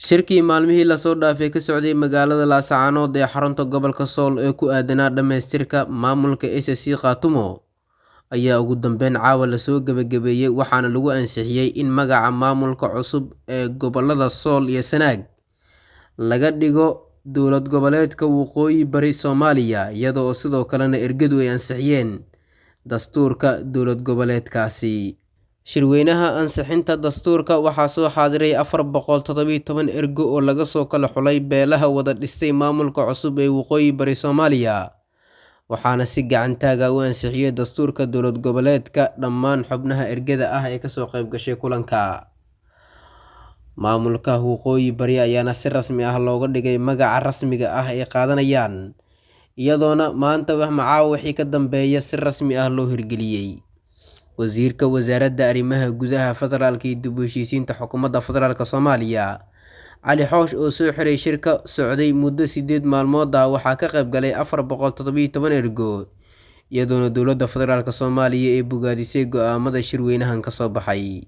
Shirkii maalmihii la soo dhaafay ka socday magaalada Laascaanood ee xarunta gobolka Sool ee ku aadanaa dhamaystirka maamulka SSC Khartoum ayaa ugu dambeyn caawa la soo gabagabeeyay waxaana lagu ansixiyay in magaca maamulka cusub ee gobolada Sool iyo Sanaag laga dhigo dowlad goboleedka Waqooyi Bari Soomaaliya iyada oo sidoo kalena ergadu ay ansixiyeen dastuurka dowlad goboleedkaasi. Shirweynaha ansixinta dastuurka waxaa soo xaadiray 417 ergo oo laga soo kala xulay beelaha wada dhistay maamulka cusub ee Waqooyi Bari Soomaaliya, waxaana si gacan taag ah u ansixiyay dastuurka dowlad goboleedka dhammaan xubnaha ergada ah ee ka soo qayb gashay kulanka. Maamulka Waqooyi Bari ayaana si rasmi ah looga dhigay magaca rasmiga ah ay qaadanayaan, iyadoona maanta wixii ka dambeeya si rasmi ah loo hirgeliyay. Wasiirka Wasaaradda Arrimaha Gudaha Federaalka iyo dib u heshiisiinta Xukuumadda Federaalka Soomaaliya Cali Xoosh oo soo xiray shirka socday muddo 8 maalmood ah waxaa ka qayb galay 417 ergo, iyadoona dowladda Federaalka Soomaaliya ay bogaadisay go'aamada shirweynahan ka soo baxay.